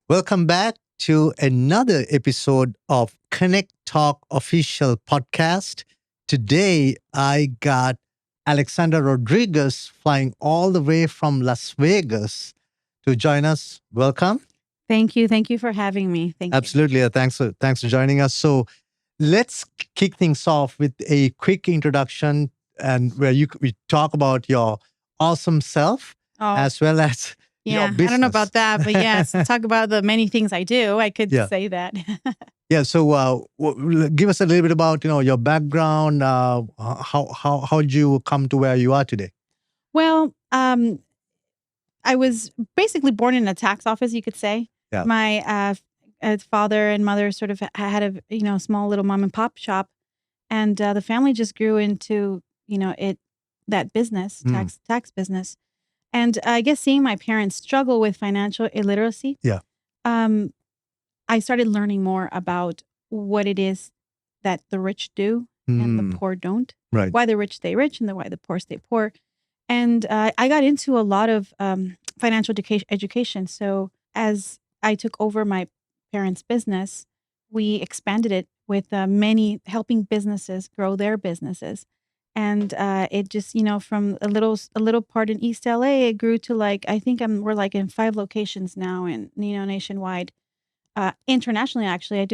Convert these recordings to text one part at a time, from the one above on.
Welcome back to another episode of Connect Talk official podcast. Today, I got Alexandra Rodriguez flying all the way from Las Vegas to join us. Welcome. Thank you. Thank you for having me. Thank you. Absolutely. Thanks for joining us. So let's kick things off with a quick introduction and where we talk about your awesome self Oh, as well as your yeah. I don't know about business. that, but yes, talk about the many things I do. I could Yeah. say that. Yeah. So, give us a little bit about your background. How did you come to where you are today? Well, I was basically born in a tax office, you could say. Yeah. My father and mother sort of had a small little mom and pop shop, and the family just grew into that business, tax business. And I guess seeing my parents struggle with financial illiteracy, Yeah. um, I started learning more about what it is that the rich do and the poor don't. Right. Why the rich stay rich and why the poor stay poor. And I got into a lot of financial education. So as I took over my parents' business, we expanded it with many helping businesses grow their businesses. And it just, from a little part in East LA, it grew to I think we're in 5 locations now and, nationwide. Internationally, actually, I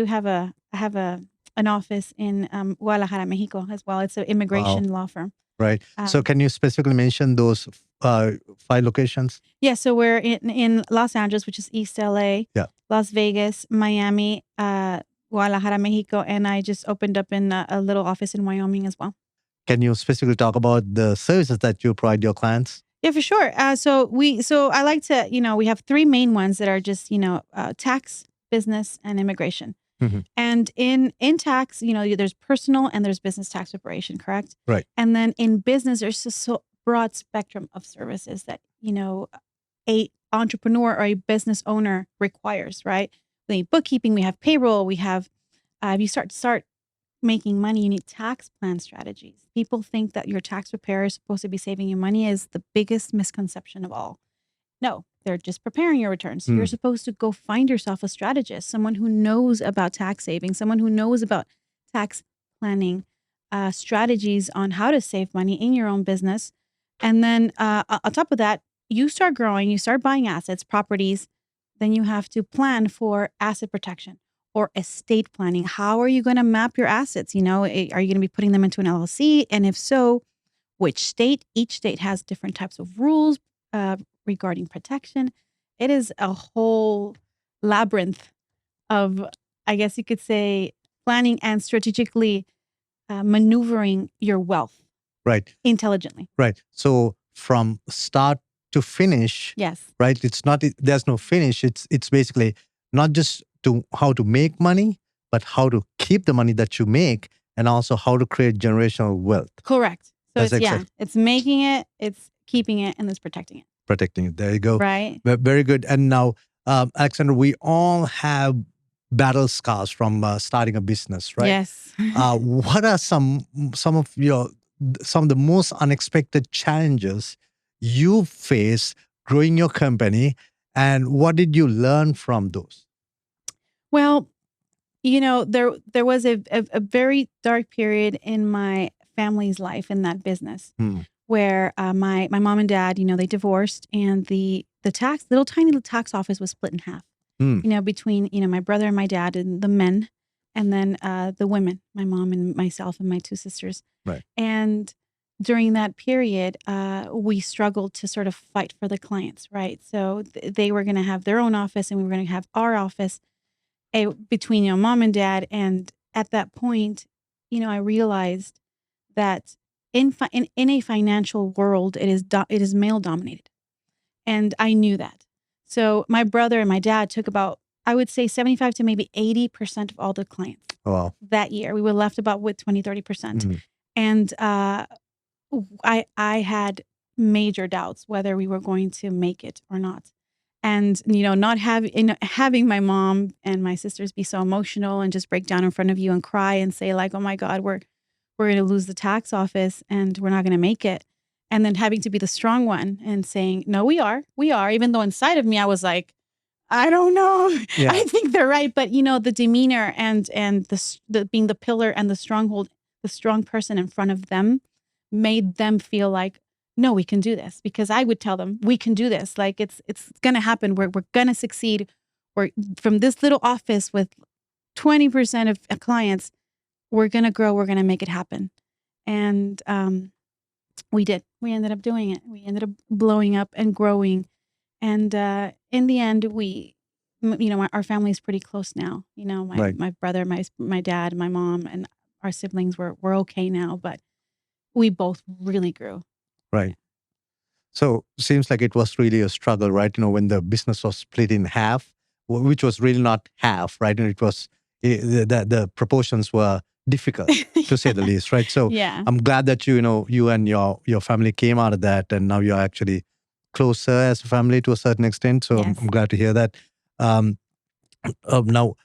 have an office in Guadalajara, Mexico as well. It's an immigration law firm. Right. So, can you specifically mention those 5 locations? Yeah, so we're in Los Angeles, which is East LA, Yeah. Las Vegas, Miami, Guadalajara, Mexico, and I just opened up in a little office in Wyoming as well. Can you specifically talk about the services that you provide your clients? Yeah, for sure. So I like to, we have 3 main ones that are just, tax, business, and immigration. Mhm. And in tax, there's personal and there's business tax preparation, correct? Right. And then in business, there's just so broad spectrum of services that, a entrepreneur or a business owner requires, right? We need bookkeeping, we have payroll, we have, if you start making money, you need tax plan strategies. People think that your tax preparer is supposed to be saving you money is the biggest misconception of all. No, they're just preparing your returns. You're supposed to go find yourself a strategist, someone who knows about tax saving, someone who knows about tax planning, strategies on how to save money in your own business. And then on top of that, you start growing, you start buying assets, properties, then you have to plan for asset protection or estate planning. How are you going to map your assets? Are you going to be putting them into an LLC? And if so, which state? Each state has different types of rules regarding protection. It is a whole labyrinth of, I guess you could say, planning and strategically maneuvering your wealth. Right. Intelligently. Right. So from start to finish. Yes. Right. There's no finish. It's basically not just how to make money, but how to keep the money that you make and also how to create generational wealth. Correct. So That's it's making it, it's keeping it, and it's protecting it. Protecting it. There you go. Right. Very good. And now, Alexandra, we all have battle scars from starting a business, right? Yes. What are some of the most unexpected challenges you face growing your company, and what did you learn from those? Well, there was a very dark period in my family's life in that business where my mom and dad, they divorced, and the tiny little tax office was split in half. Between my brother and my dad and the men, and then the women, my mom and myself and my 2 sisters. Right. And during that period, we struggled to sort of fight for the clients, right? So they were going to have their own office, and we were going to have our office. Between mom and dad. And at that point, I realized that in a financial world, it is male dominated, and I knew that. So my brother and my dad took about, I would say, 75 to maybe 80% of all the clients. Wow. That year. We were left about with 20-30%. And I had major doubts whether we were going to make it or not. And, not having my mom and my sisters be so emotional and just break down in front of you and cry and say oh my God, we're going to lose the tax office and we're not going to make it. And then having to be the strong one and saying, no, we are, even though inside of me, I was like, I don't know. Yeah. I think they're right, but the demeanor and the being the pillar and the stronghold, the strong person in front of them, made them feel like, no, we can do this. Because I would tell them, we can do this. Like it's gonna happen. We're gonna succeed. We're from this little office with 20% of clients. We're gonna grow. We're gonna make it happen. And we did. We ended up doing it. We ended up blowing up and growing. And in the end, our family is pretty close now. Right. My brother, my dad, my mom, and our siblings were okay now, but we both really grew. Right. So seems like it was really a struggle, right? When the business was split in half, which was really not half, right? And it was the proportions were difficult to say the least, right? So Yeah. I'm glad that you and your family came out of that, and now you're actually closer as a family to a certain extent. So Yes. I'm glad to hear that. Now,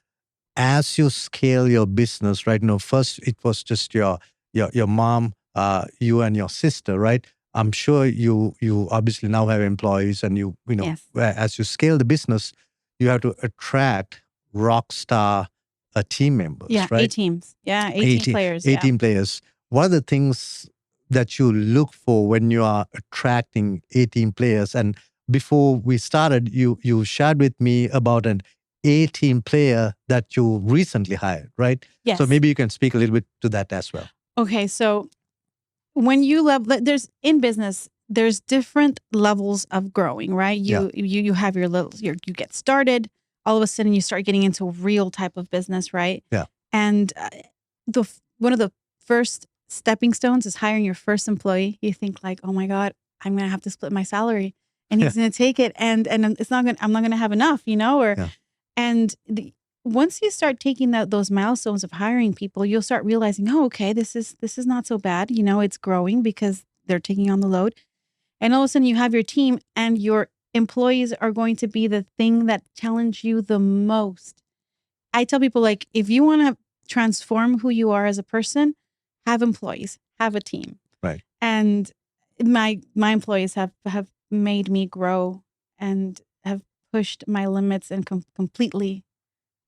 as you scale your business, right? First it was just your mom, you and your sister, right? I'm sure you obviously now have employees, and Yes. as you scale the business, you have to attract rock star team members, Yeah, right? 8 teams. Yeah, 18 players. 18 players. What are the things that you look for when you are attracting 18 players? And before we started, you shared with me about an 18 player that you recently hired, right? Yes. So maybe you can speak a little bit to that as well. Okay, so when you in business, there's different levels of growing, right? You have you get started, all of a sudden you start getting into a real type of business, right? Yeah. And one of the first stepping stones is hiring your first employee. You think like, oh my God, I'm gonna have to split my salary, and he's gonna take it, and I'm not gonna have enough, once you start taking those milestones of hiring people, you'll start realizing, oh, okay, this is not so bad. It's growing because they're taking on the load. And all of a sudden you have your team, and your employees are going to be the thing that challenge you the most. I tell people, like, if you want to transform who you are as a person, have employees, have a team. Right. And my employees have made me grow and have pushed my limits and completely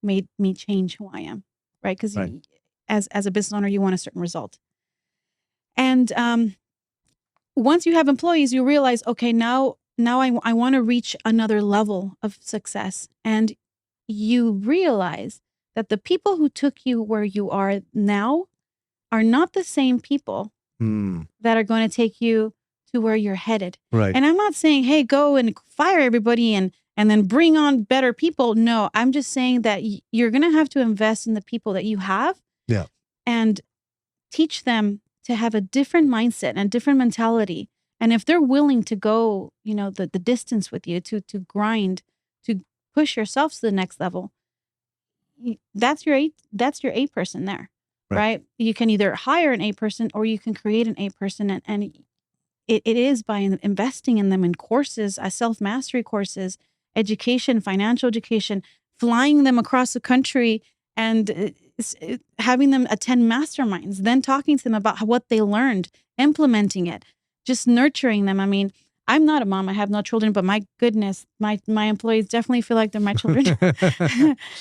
made me change who I am, right? Because as a business owner, you want a certain result. And once you have employees, you realize, okay, now I want to reach another level of success. And you realize that the people who took you where you are now are not the same people that are going to take you to where you're headed. Right. And I'm not saying, hey, go and fire everybody and then bring on better people. No, I'm just saying that you're going to have to invest in the people that you have. Yeah. And teach them to have a different mindset and a different mentality. And if they're willing to go, the distance with you, to grind, to push yourself to the next level, that's your A person there, right? You can either hire an A person, or you can create an A person, and it is by investing in them in courses, self-mastery courses, education, financial education, flying them across the country, and having them attend masterminds, then talking to them about what they learned, implementing it, just nurturing them. I mean, I'm not a mom. I have no children, but my goodness, my employees definitely feel like they're my children.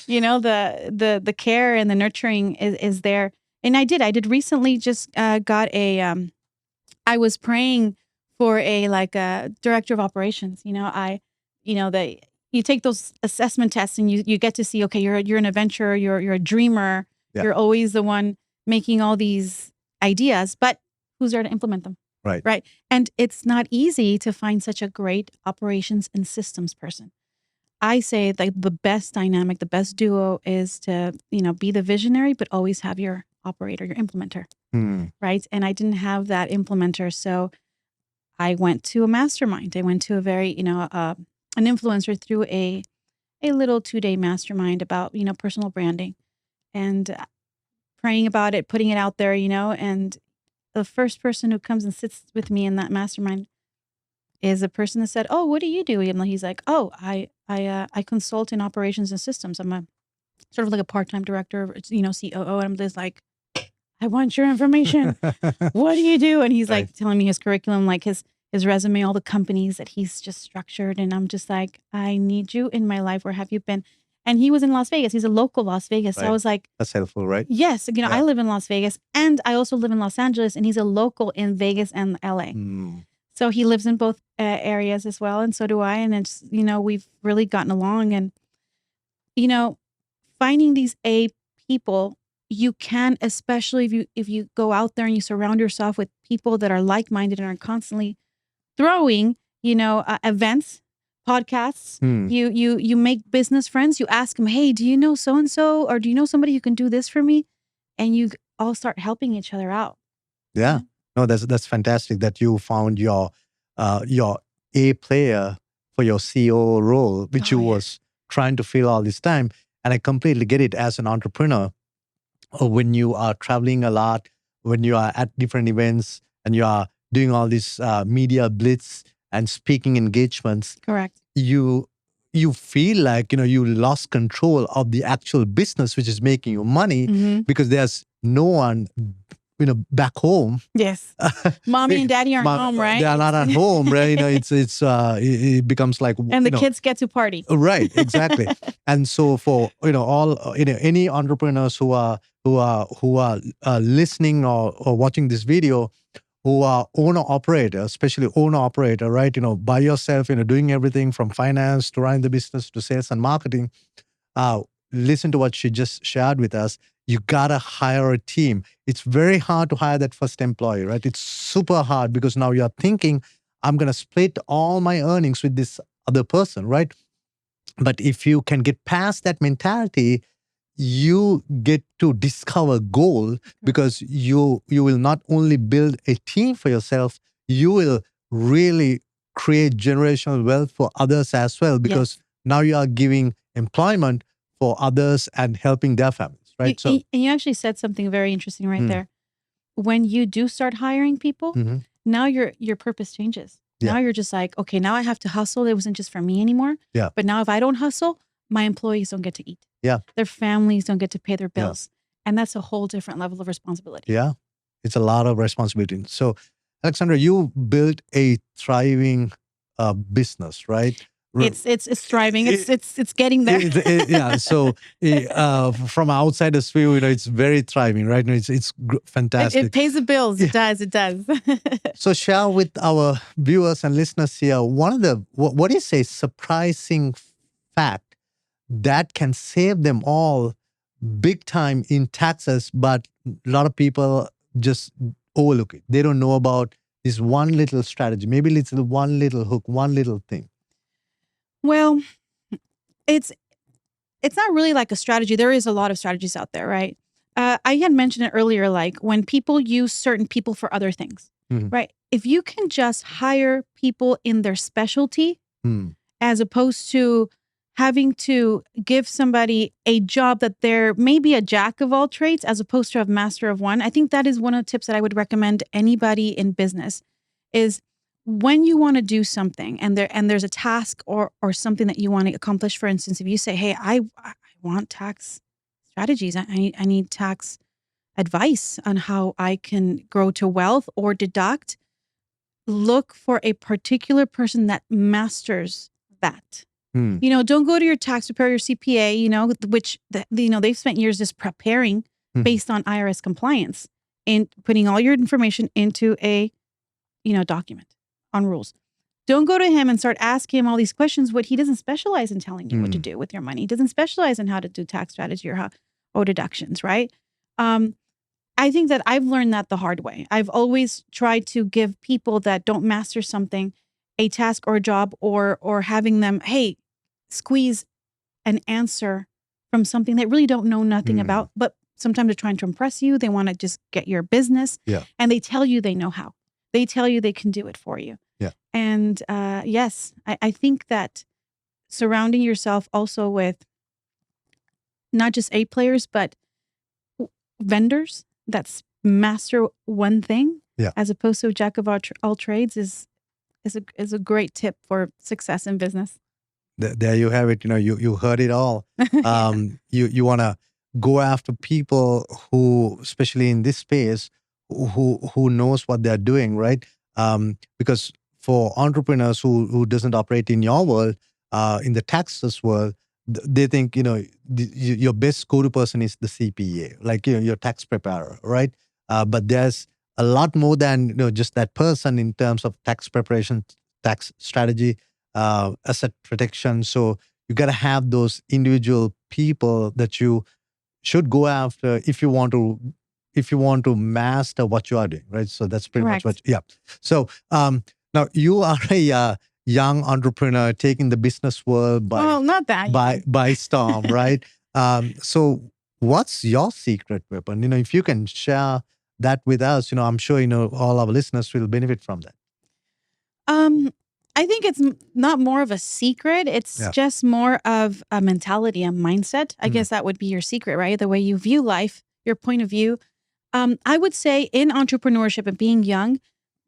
The care and the nurturing is there. And I did recently just got a, I was praying for a director of operations. You take those assessment tests, and you get to see, okay, you're an adventurer, you're a dreamer, you're always the one making all these ideas, but who's there to implement them? Right. And it's not easy to find such a great operations and systems person. I say that the best dynamic, the best duo is to, be the visionary, but always have your operator, your implementer. Right. And I didn't have that implementer. So I went to a mastermind. I went to a very, an influencer through a little 2-day mastermind about, personal branding, and praying about it, putting it out there, and the first person who comes and sits with me in that mastermind is a person that said, "Oh, what do you do?" And he's like, "Oh, I consult in operations and systems. I'm a sort of like a part-time director, COO." And I'm just like, "I want your information. What do you do?" And he's like telling me his curriculum, like his his resume, all the companies that he's just structured. And I'm just like, I need you in my life. Where have you been? And he was in Las Vegas. He's a local Las Vegas. So I Right. was like, That's helpful, right? yes, Yeah. I live in Las Vegas and I also live in Los Angeles, and he's a local in Vegas and LA. Mm. So he lives in both areas as well. And so do I. And it's, we've really gotten along. And, finding these A people, you can, especially if you go out there and you surround yourself with people that are like-minded and are constantly throwing, events, podcasts. Mm. You make business friends. You ask them, hey, do you know so-and-so? Or do you know somebody who can do this for me? And you all start helping each other out. Yeah. No, that's fantastic that you found your A player for your CEO role, which you was trying to fill all this time. And I completely get it as an entrepreneur. When you are traveling a lot, when you are at different events and you are doing all this media blitz and speaking engagements, Correct. You feel like you lost control of the actual business, which is making you money, because there's no one back home. Yes. Mommy and daddy aren't home, right? They are not at home, right? It becomes like, and the kids get to party. Right, exactly. And so for all any entrepreneurs who are listening or watching this video, who are owner operator, especially owner operator, right? By yourself, doing everything from finance to running the business to sales and marketing. Listen to what she just shared with us. You gotta hire a team. It's very hard to hire that first employee, right? It's super hard because now you're thinking, I'm gonna split all my earnings with this other person, right? But if you can get past that mentality, you get to discover gold, because you will not only build a team for yourself, you will really create generational wealth for others as well, because now you are giving employment for others and helping their families, right? And you actually said something very interesting right there. When you do start hiring people, now your purpose changes. Yeah. Now you're just like, okay, now I have to hustle. It wasn't just for me anymore. Yeah. But now if I don't hustle, my employees don't get to eat. Yeah. Their families don't get to pay their bills. And that's a whole different level of responsibility. Yeah. It's a lot of responsibility. So, Alexandra, you built a thriving business, right? It's thriving. It's getting there. Yeah. So from outsider's view, it's very thriving, right? It's fantastic. It pays the bills. It does. It does. So share with our viewers and listeners here, what is a surprising fact that can save them all big time in taxes, but a lot of people just overlook it. They don't know about this one little strategy, maybe one little hook, one little thing. Well, it's not really like a strategy. There is a lot of strategies out there, right? I had mentioned it earlier, like when people use certain people for other things, right? If you can just hire people in their specialty, as opposed to having to give somebody a job that they're maybe a jack of all trades, as opposed to a master of one. I think that is one of the tips that I would recommend anybody in business is, when you want to do something and there's a task or something that you want to accomplish. For instance, if you say, hey, I want tax strategies, I need tax advice on how I can grow to wealth or deduct, look for a particular person that masters that. Don't go to your tax preparer, your CPA, which they've spent years just preparing based on IRS compliance and putting all your information into a document on rules. Don't go to him and start asking him all these questions. What he doesn't specialize in telling you what to do with your money. He doesn't specialize in how to do tax strategy or deductions, right? I think that I've learned that the hard way. I've always tried to give people that don't master something a task or a job, or having them, hey, squeeze an answer from something they really don't know nothing about, but sometimes they're trying to impress you. They want to just get your business, and they tell you they know how. They tell you they can do it for you. Yeah. And yes, I think that surrounding yourself also with not just A players, but vendors that master one thing, as opposed to a jack of all trades, is a great tip for success in business. There you have it. You heard it all. You want to go after people who, especially in this space, who knows what they're doing, right? Because for entrepreneurs who doesn't operate in your world, in the taxes world, they think, your best go-to person is the CPA, like, your tax preparer, right? But there's a lot more than, just that person in terms of tax preparation, tax strategy, asset protection. So you got to have those individual people that you should go after if you want to master what you are doing, right? So that's pretty much Correct. yeah. So now you are a young entrepreneur taking the business world Well, not that young. by storm, right? So what's your secret weapon? If you can share that with us, I'm sure all our listeners will benefit from that. I think it's not more of a secret. It's Yeah. just more of a mentality, a mindset. I guess that would be your secret, right? The way you view life, your point of view. I would say in entrepreneurship and being young,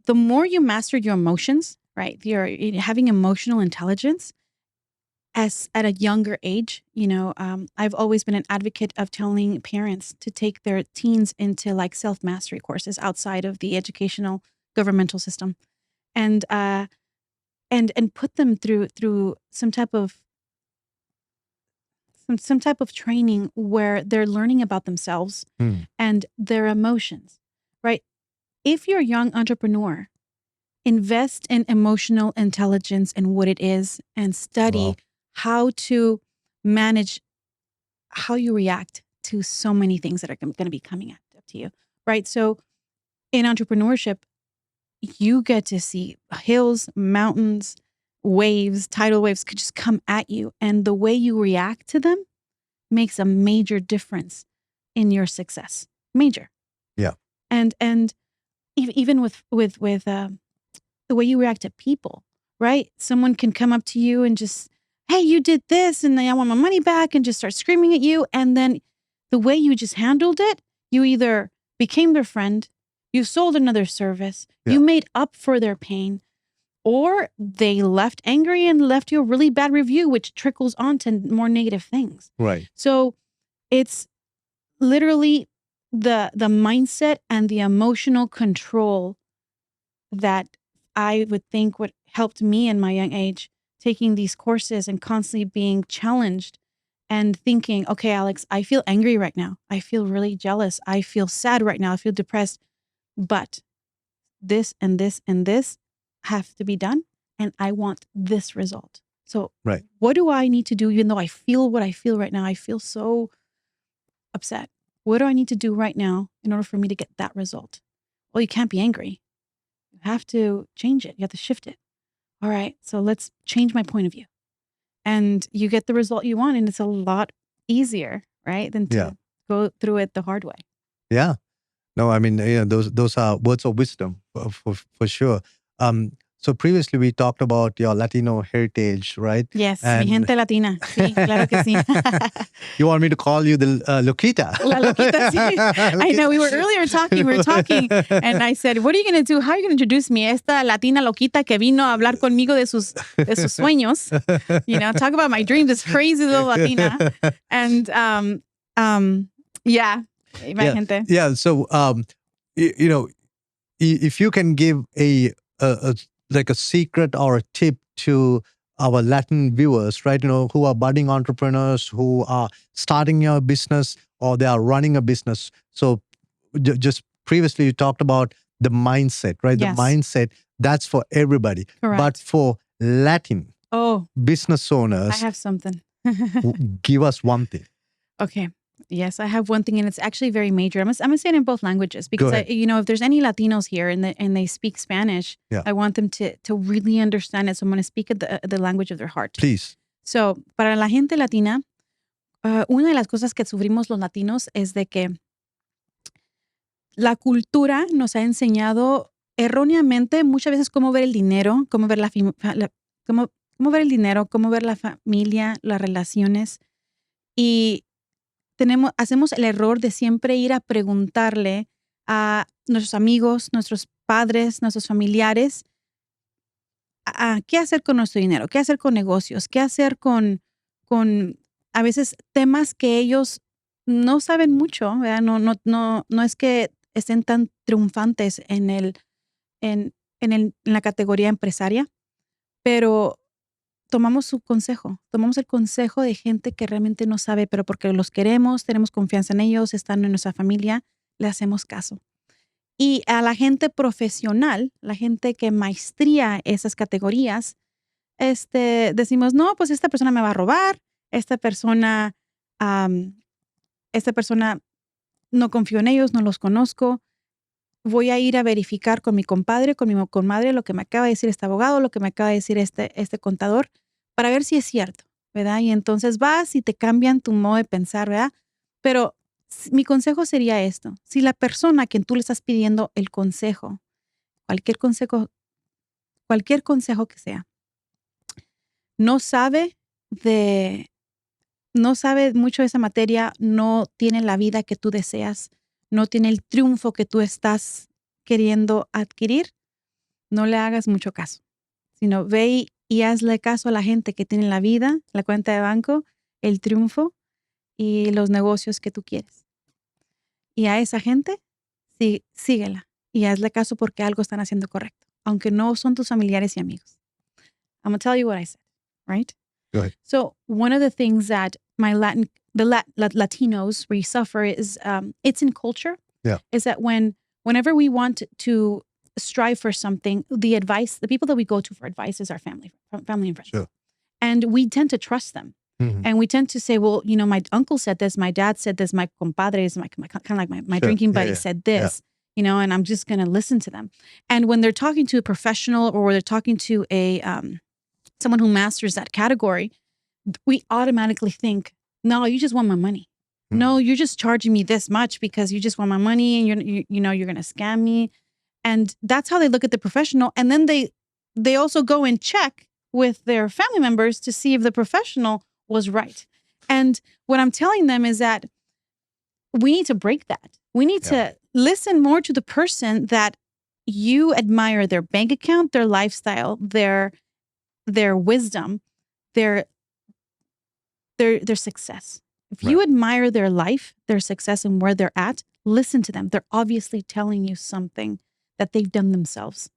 the more you master your emotions, right? You're having emotional intelligence as at a younger age. I've always been an advocate of telling parents to take their teens into like self-mastery courses outside of the educational governmental system. And put them through some type of training where they're learning about themselves and their emotions, right? If you're a young entrepreneur, invest in emotional intelligence and what it is, and study how to manage how you react to so many things that are going to be coming up to you, right? So in entrepreneurship, you get to see hills, mountains, waves, tidal waves could just come at you. And the way you react to them makes a major difference in your success. Major. Yeah. And even with the way you react to people, right? Someone can come up to you and just, hey, you did this and I want my money back, and just start screaming at you. And then the way you just handled it, you either became their friend, you sold another service, you made up for their pain, or they left angry and left you a really bad review, which trickles on to more negative things. Right. So it's literally the mindset and the emotional control that I would think what helped me in my young age, taking these courses and constantly being challenged and thinking, okay, Alex, I feel angry right now. I feel really jealous. I feel sad right now. I feel depressed. But this and this and this have to be done, and I want this result. So what do I need to do, even though I feel what I feel right now? I feel so upset. What do I need to do right now in order for me to get that result? Well, you can't be angry. You have to change it. You have to shift it. All right, so let's change my point of view. And you get the result you want, and it's a lot easier, right, than to go through it the hard way. Yeah. No, I mean, those are words of wisdom for sure. So previously we talked about your Latino heritage, right? Yes, mi gente latina. Sí, claro que sí. You want me to call you the Loquita? La Loquita, sí. I know, we were talking, and I said, what are you going to do? How are you going to introduce me? Esta Latina Loquita que vino a hablar conmigo de sus sueños. Talk about my dreams, this crazy little Latina. And, yeah. Gente. Yeah. So, if you can give a secret or a tip to our Latin viewers, right? Who are budding entrepreneurs, who are starting your business, or they are running a business. So, just previously you talked about the mindset, right? Yes. The mindset, that's for everybody. Correct. But for Latin business owners, I have something. Give us one thing. Okay. Yes, I have one thing, and it's actually very major. I'm gonna say it in both languages, because if there's any Latinos here and they speak Spanish, I want them to really understand it. So I'm going to speak the language of their heart. Please. So, para la gente latina, una de las cosas que sufrimos los latinos es de que la cultura nos ha enseñado erróneamente muchas veces cómo ver el dinero, cómo ver cómo ver el dinero, cómo ver la familia, las relaciones, y hacemos el error de siempre ir a preguntarle a nuestros amigos, nuestros padres, nuestros familiares, qué hacer con nuestro dinero, qué hacer con negocios, qué hacer con a veces temas que ellos no saben mucho, ¿verdad? No es que estén tan triunfantes en en la categoría empresaria, pero tomamos su consejo, tomamos el consejo de gente que realmente no sabe, pero porque los queremos, tenemos confianza en ellos, están en nuestra familia, le hacemos caso. Y a la gente profesional, la gente que maestría esas categorías, decimos, no, pues esta persona me va a robar, esta persona no confío en ellos, no los conozco. Voy a ir a verificar con mi compadre, con mi comadre, lo que me acaba de decir este abogado, lo que me acaba de decir este contador, para ver si es cierto, ¿verdad? Y entonces vas y te cambian tu modo de pensar, ¿verdad? Pero mi consejo sería esto. Si la persona a quien tú le estás pidiendo el consejo, cualquier consejo que sea, no sabe mucho de esa materia, no tiene la vida que tú deseas, no tiene el triunfo que tú estás queriendo adquirir, no le hagas mucho caso, sino ve y hazle caso a la gente que tiene la vida, la cuenta de banco, el triunfo y los negocios que tú quieres. Y a esa gente, sí, síguela y hazle caso porque algo están haciendo correcto, aunque no son tus familiares y amigos. I'm going to tell you what I said, right? Go ahead. So one of the things that Latinos we suffer is it's in culture. Yeah. Is that whenever we want to strive for something, the people that we go to for advice is our family and friends. Sure. And we tend to trust them. Mhm. And we tend to say, well, my uncle said this, my dad said this, my compadre is my kind of like my Sure. drinking buddy Yeah. said this, and I'm just going to listen to them. And when they're talking to a professional or they're talking to a someone who masters that category, we automatically think, no, you just want my money. No, you're just charging me this much because you just want my money and you're going to scam me. And that's how they look at the professional. And then they also go and check with their family members to see if the professional was right. And what I'm telling them is that we need to break that. We need to listen more to the person that you admire their bank account, their lifestyle, their wisdom, their success. If you admire their life, their success, and where they're at, listen to them. They're obviously telling you something that they've done themselves,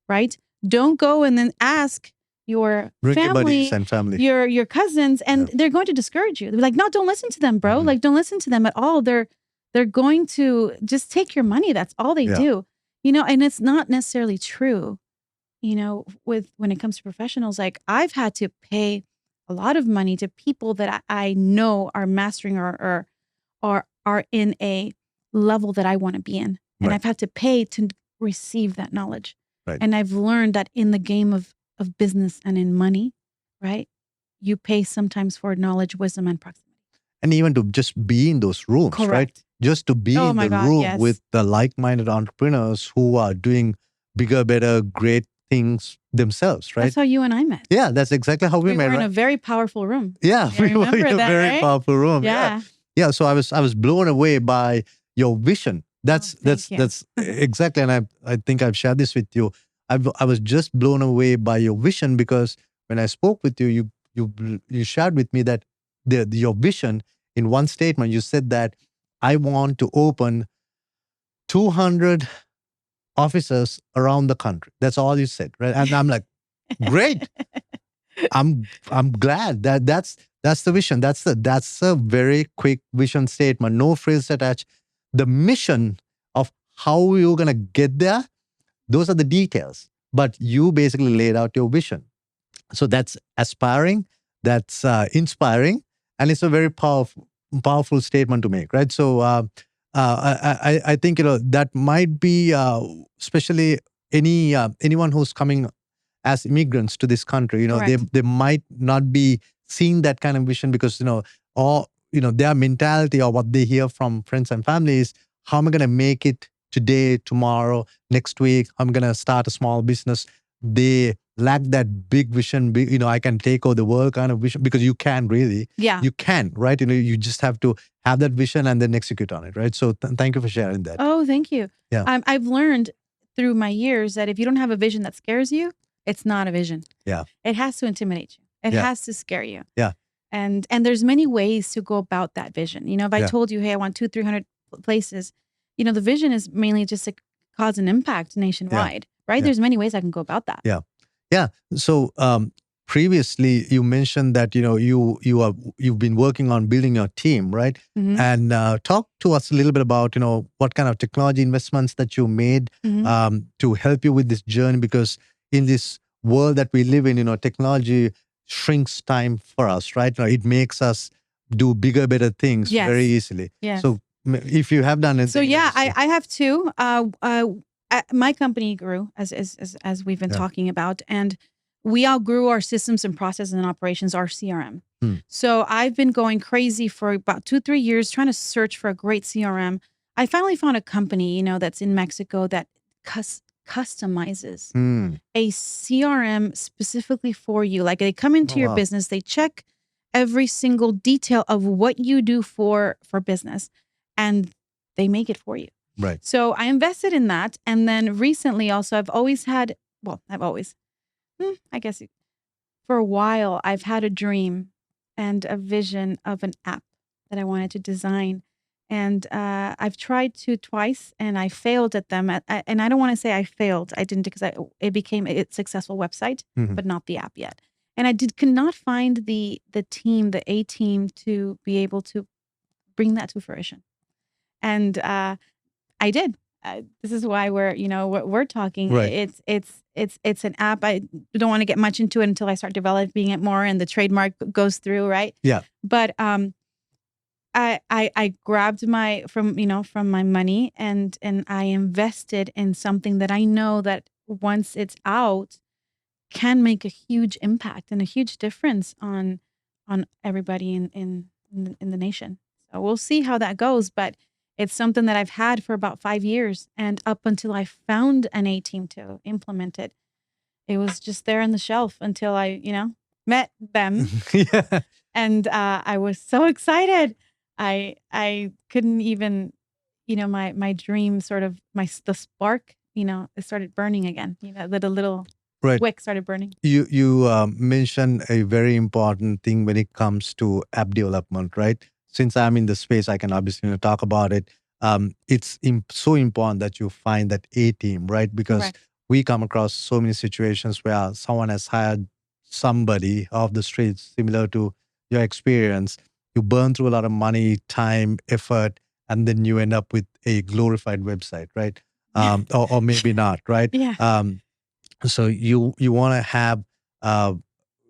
right? Don't go and then ask your family, and family. your cousins, and they're going to discourage you. They're like, no, don't listen to them, bro. Mhm. Like, don't listen to them at all. They're going to just take your money. That's all they do. And it's not necessarily true. When it comes to professionals, like I've had to pay a lot of money to people that I know are mastering or are in a level that I want to be in. And I've had to pay to receive that knowledge. Right. And I've learned that in the game of business and in money, right, you pay sometimes for knowledge, wisdom, and proximity. And even to just be in those rooms, Correct. right? Just to be in the room with the like-minded entrepreneurs who are doing bigger, better, great things themselves, right? That's how you and I met. Yeah, that's exactly how we met. We were in right? a very powerful room. Yeah, we were remember in a that, very right? powerful room. Yeah. Yeah. So I was blown away by your vision. That's thank you. exactly, and I think I've shared this with you. I was just blown away by your vision because when I spoke with you, you shared with me that your vision in one statement. You said that I want to open 200 offices around the country. That's all you said, right? And I'm like, great. I'm glad that's the vision. That's a very quick vision statement. No frills attached. The mission of how you're gonna get there, those are the details. But you basically laid out your vision. So that's aspiring, that's inspiring, and it's a very powerful statement to make, right? So I think that might be especially anyone who's coming as immigrants to this country. They might not be seeing that kind of vision because their mentality or what they hear from friends and families. How am I going to make it today, tomorrow, next week? I'm going to start a small business. They lack that big vision. I can take over the world kind of vision because you can really. Yeah. You can, right? You just have to have that vision and then execute on it, right? So thank you for sharing that. Oh, thank you. Yeah. I've learned through my years that if you don't have a vision that scares you, it's not a vision. Yeah. It has to intimidate you. It has to scare you. Yeah. And there's many ways to go about that vision. If I told you, hey, I want 200-300 places, the vision is mainly just to cause an impact nationwide, right? Yeah. There's many ways I can go about that. Yeah. Yeah. So previously you mentioned that you've been working on building your team, right? Mhm. And talk to us a little bit about what kind of technology investments that you made Mhm. to help you with this journey, because in this world that we live in, technology shrinks time for us, right? It makes us do bigger, better things very Yes. easily. Yes. So if you have done anything, So yeah, just say. I have two. My company grew as we've been Yeah. talking about, and we outgrew our systems and processes and operations, our CRM. So I've been going crazy for about 2-3 years trying to search for a great CRM. I finally found a company, that's in Mexico that customizes a CRM specifically for you. Like they come into Oh, your wow. business, they check every single detail of what you do for business, and they make it for you. Right. So I invested in that. And then recently also, I guess for a while, I've had a dream and a vision of an app that I wanted to design. And I've tried to twice and I failed at them. And I don't want to say I failed. I didn't, because it became a successful website, but not the app yet. And I could not find the team, the A team, to be able to bring that to fruition. And I did. This is why we're talking. Right. It's an app. I don't want to get much into it until I start developing it more and the trademark goes through, right? Yeah. But I grabbed from my money and I invested in something that I know that once it's out can make a huge impact and a huge difference on everybody in the nation. So we'll see how that goes, but it's something that I've had for about 5 years, and up until I found an A team to implement it, it was just there on the shelf until I, met them. Yeah. And I was so excited. I couldn't even, my dream sort of the spark, it started burning again. The little Right. wick started burning. You mentioned a very important thing when it comes to app development, right? Since I'm in the space, I can obviously talk about it. It's so important that you find that A team, right? Because Correct. we come across so many situations where someone has hired somebody off the streets, similar to your experience. You burn through a lot of money, time, effort, and then you end up with a glorified website, right? Or maybe not, right? Yeah. So you want to have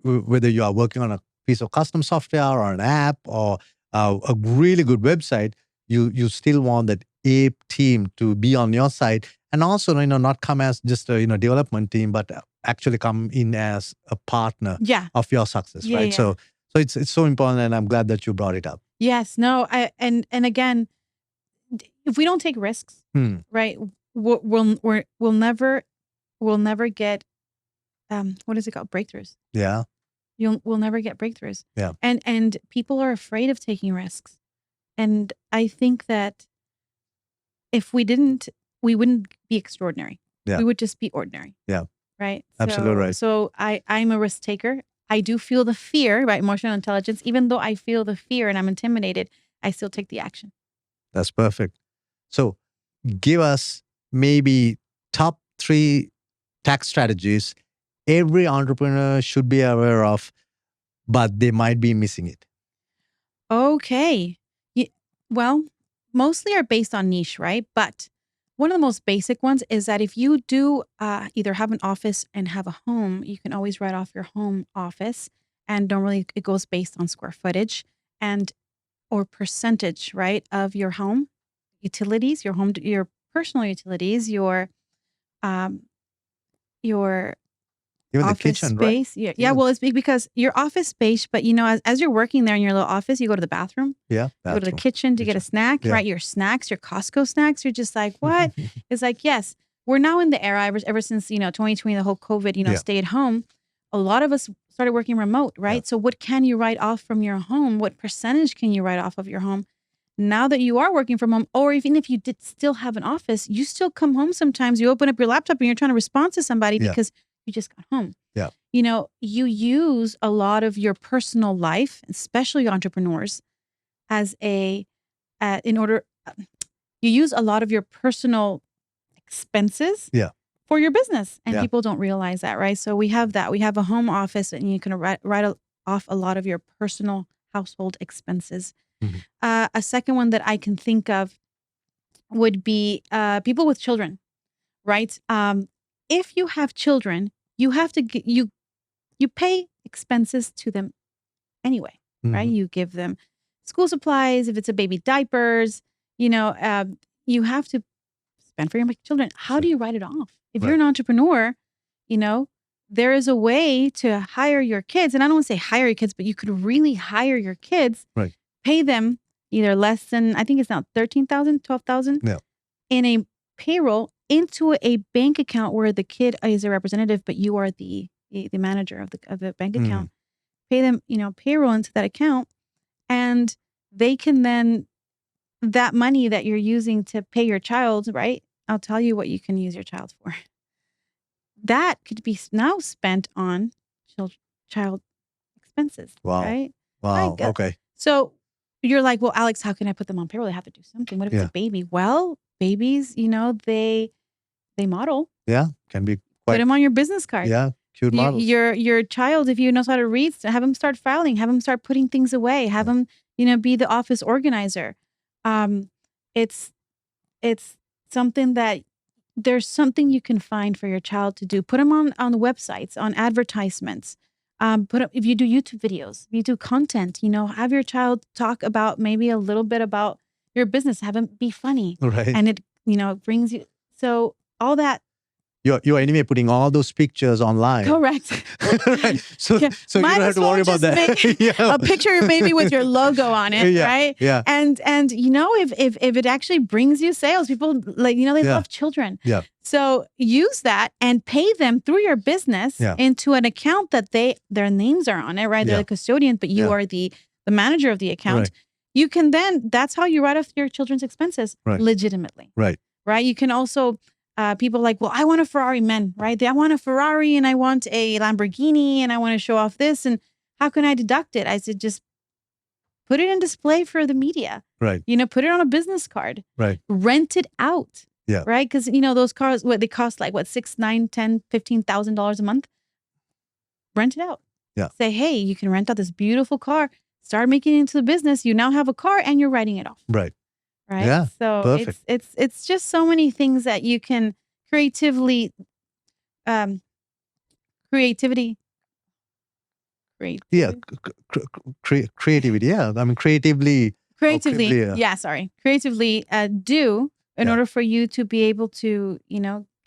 whether you are working on a piece of custom software or an app or a really good website, you still want that A team to be on your side, and also not come as just a development team, but actually come in as a partner Yeah. of your success, Yeah, right? yeah. So it's so important, and I'm glad that you brought it up. Yes. No. And again, if we don't take risks, right, we'll never get what is it called, breakthroughs. Yeah. We'll never get breakthroughs. Yeah. And people are afraid of taking risks. And I think that if we didn't, we wouldn't be extraordinary. Yeah. We would just be ordinary. Yeah. Right. Absolutely right. So I'm a risk taker. I do feel the fear, right? Emotional intelligence. Even though I feel the fear and I'm intimidated, I still take the action. That's perfect. So give us maybe top 3 tax strategies every entrepreneur should be aware of, but they might be missing it. Okay. Well, mostly are based on niche, right? But one of the most basic ones is that if you do either have an office and have a home, you can always write off your home office. And normally it goes based on square footage and or percentage, right, of your home utilities, your personal utilities, your Even the office kitchen, right? space. Yeah. Well, it's because your office space, but as you're working there in your little office, you go to the bathroom. Yeah. You go to the kitchen to get a snack, Yeah. right? Your snacks, your Costco snacks. You're just like, what? It's like, yes, we're now in the era ever since 2020, the whole COVID, stay at home. A lot of us started working remote, right? Yeah. So what can you write off from your home? What percentage can you write off of your home? Now that you are working from home, or even if you did still have an office, you still come home sometimes. You open up your laptop and you're trying to respond to somebody because you just got home. Yeah. You use a lot of your personal life, especially entrepreneurs, as you use a lot of your personal expenses for your business. And Yeah. people don't realize that, right? So we have that. We have a home office, and you can write off a lot of your personal household expenses. Mhm. A second one that I can think of would be people with children, right? If you have children, you have to you pay expenses to them anyway, right? Mhm. You give them school supplies. If it's a baby, diapers. You have to spend for your children. How do Sure. you write it off? If you're Right. an entrepreneur, there is a way to hire your kids. And I don't want to say hire your kids, but you could really hire your kids, Right. pay them either less than, I think it's now 13,000, 12,000 Yeah. in a payroll into a bank account where the kid is a representative, but you are the manager of the bank account. Pay them, payroll into that account, and they can then, that money that you're using to pay your child, right? I'll tell you what you can use your child for. That could be now spent on child expenses, Wow. right? Wow. Like, Okay. so you're like, well, Alex, how can I put them on payroll? They have to do something. What if it's Yeah. a baby? Well, babies, they model. Yeah. Can be Put quite. them on your business card. Yeah. Cute models. Your child, if you knows how to read, have them start filing, have them start putting things away, have them, be the office organizer. It's something that there's something you can find for your child to do. Put them on the websites, on advertisements. If you do YouTube videos, if you do content, have your child talk about maybe a little bit about your business, have them be funny. Right. And it, brings you, so all that. You're anyway putting all those pictures online. Correct. Right. So Yeah. you don't have to worry about that. Make a picture maybe with your logo on it, Yeah. right? Yeah. And if it actually brings you sales, people they Yeah. love children. Yeah. So use that and pay them through your business into an account that their names are on it, right? They're the custodian, but you are the manager of the account. Right. You can then, that's how you write off your children's expenses legitimately. Right. Right. You can also, people like, well, I want a Ferrari, men, right? I want a Ferrari and I want a Lamborghini and I want to show off this. And how can I deduct it? I said, just put it in display for the media. Right. Put it on a business card. Right. Rent it out. Yeah. Right. Because, those cars, they cost like $6,000, $9,000, $10,000, $15,000 a month. Rent it out. Yeah. Say, hey, you can rent out this beautiful car. Start making it into the business. You now have a car and you're writing it off. Right. Right. Yeah. So Perfect. it's just so many things that you can creativity. Yeah. Creativity. Yeah. I mean, creatively. Creatively do in order for you to be able to,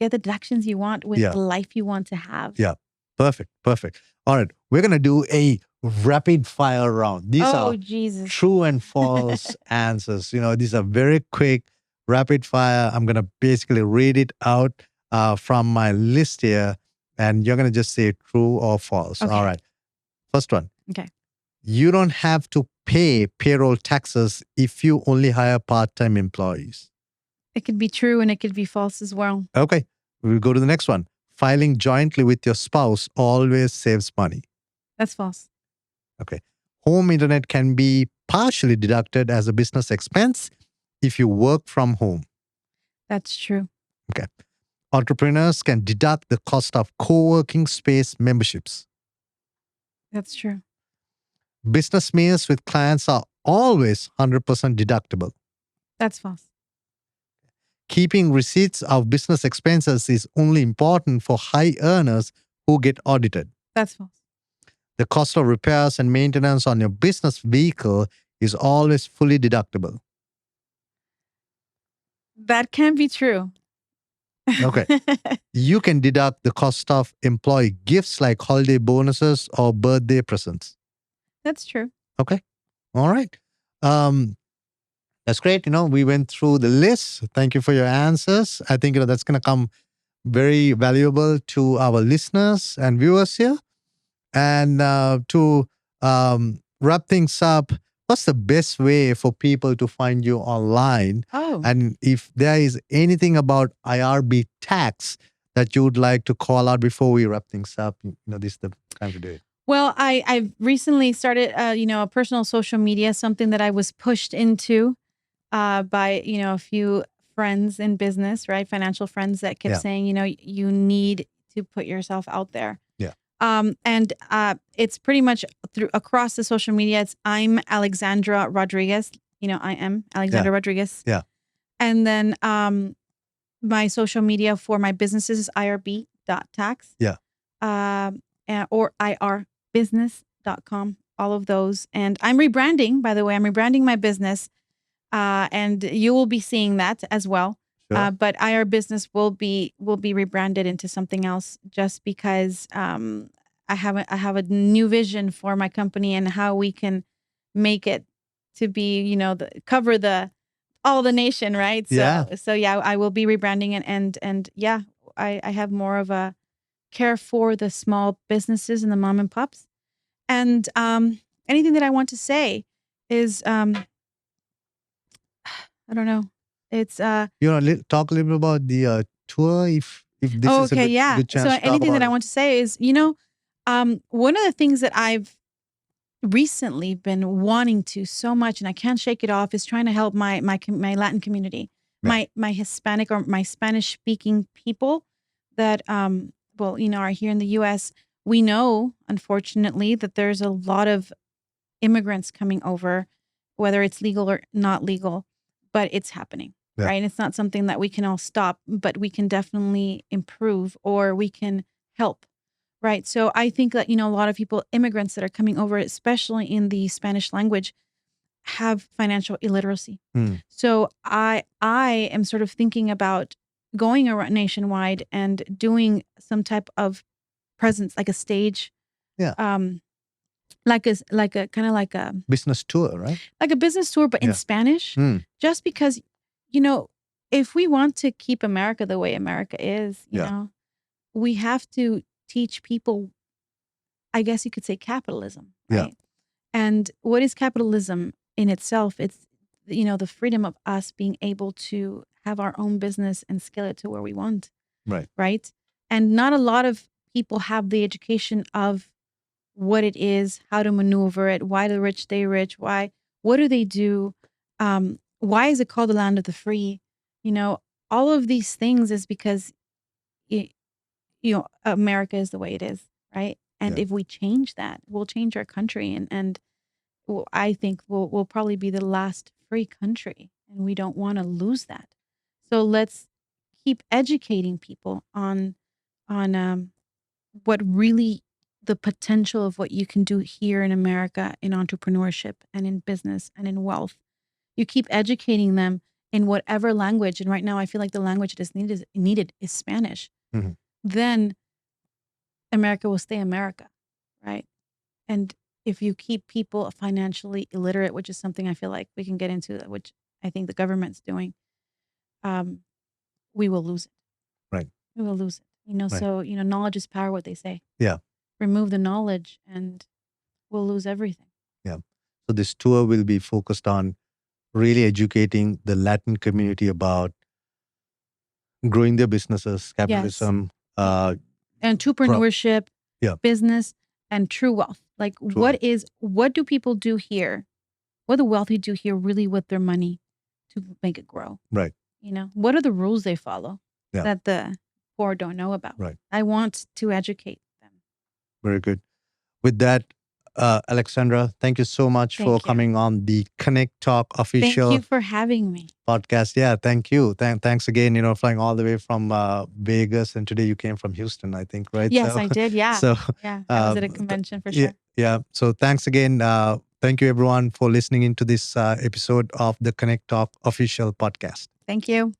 get the deductions you want with the life you want to have. Yeah. Perfect. All right. We're going to do a rapid fire round. These are Jesus. true and false answers. These are very quick, rapid fire. I'm going to basically read it out from my list here, and you're going to just say true or false. Okay. All right. First one. Okay. You don't have to pay payroll taxes if you only hire part-time employees. It could be true and it could be false as well. Okay. We'll go to the next one. Filing jointly with your spouse always saves money. That's false. Okay. Home internet can be partially deducted as a business expense if you work from home. That's true. Okay. Entrepreneurs can deduct the cost of co-working space memberships. That's true. Business meals with clients are always 100% deductible. That's false. Keeping receipts of business expenses is only important for high earners who get audited. That's false. The cost of repairs and maintenance on your business vehicle is always fully deductible. That can be true. Okay. You can deduct the cost of employee gifts like holiday bonuses or birthday presents. That's true. Okay. All right. That's great. We went through the list. Thank you for your answers. I think that's going to come very valuable to our listeners and viewers here. And to wrap things up, what's the best way for people to find you online? Oh. And if there is anything about IRB tax that you would like to call out before we wrap things up, this is the time to do it. Well, I've recently started, a personal social media, something that I was pushed into by, a few friends in business, right? Financial friends that kept Yeah. saying, you need to put yourself out there. Yeah. And it's pretty much through across the social media. I'm Alexandra Rodriguez. I am Alexandra Rodriguez. Yeah. And then my social media for my businesses is irb.tax. Yeah. Or irbusiness.com. All of those. And I'm rebranding, by the way. I'm rebranding my business. And you will be seeing that as well. Sure. But IR Business will be rebranded into something else, just because I have a new vision for my company and how we can make it to be, cover all the nation, right? So yeah, I will be rebranding it, and yeah, I have more of a care for the small businesses and the mom and pops. And anything that I want to say is I don't know. It's talk a little bit about the tour, if this is a good chance So to talk anything about that I it. want to say is, one of the things that I've recently been wanting to so much, and I can't shake it off, is trying to help my Latin community, Yeah. my Hispanic or my Spanish speaking people that are here in the U.S. We know, unfortunately, that there's a lot of immigrants coming over, whether it's legal or not legal, but it's happening. Yeah. Right. And it's not something that we can all stop, but we can definitely improve, or we can help. Right. So I think that, a lot of people, immigrants that are coming over, especially in the Spanish language, have financial illiteracy. So I am sort of thinking about going around nationwide and doing some type of presence, like a stage. Yeah. Like a kind of like a business tour, right? Like a business tour, but in Spanish. Just because, if we want to keep America the way America is, we have to teach people, I guess you could say, capitalism, right? And what is capitalism in itself? It's, the freedom of us being able to have our own business and scale it to where we want. Right. Right. And not a lot of people have the education of what it is, how to maneuver it, why the rich stay rich, what do they do? Why is it called the land of the free? All of these things is because, America is the way it is, right? And if we change that, we'll change our country. And I think we'll probably be the last free country, and we don't want to lose that. So let's keep educating people on what really the potential of what you can do here in America in entrepreneurship and in business and in wealth. You keep educating them in whatever language. And right now I feel like the language that is needed is Spanish. Then America will stay America, right? And if you keep people financially illiterate, which is something I feel like we can get into, which I think the government's doing, we will lose it. Right. We will lose it. Right. So, knowledge is power, what they say. Yeah. Remove the knowledge and we'll lose everything. Yeah. So this tour will be focused on really educating the Latin community about growing their businesses, capitalism, entrepreneurship, business, and true wealth. Like, True what do people do here? What do wealthy do here really with their money to make it grow? Right. What are the rules they follow Yeah. that the poor don't know about? Right. I want to educate them. Very good. With that, Alexandra, thank you so much for coming on the ConnectTalk official. Thank you for having me. Podcast. Yeah, thank you. Thanks again, flying all the way from Vegas, and today you came from Houston, I think, right? Yes, I did. Yeah. So, I was at a convention for sure. Yeah. So thanks again. Thank you everyone for listening into this episode of the ConnectTalk official podcast. Thank you.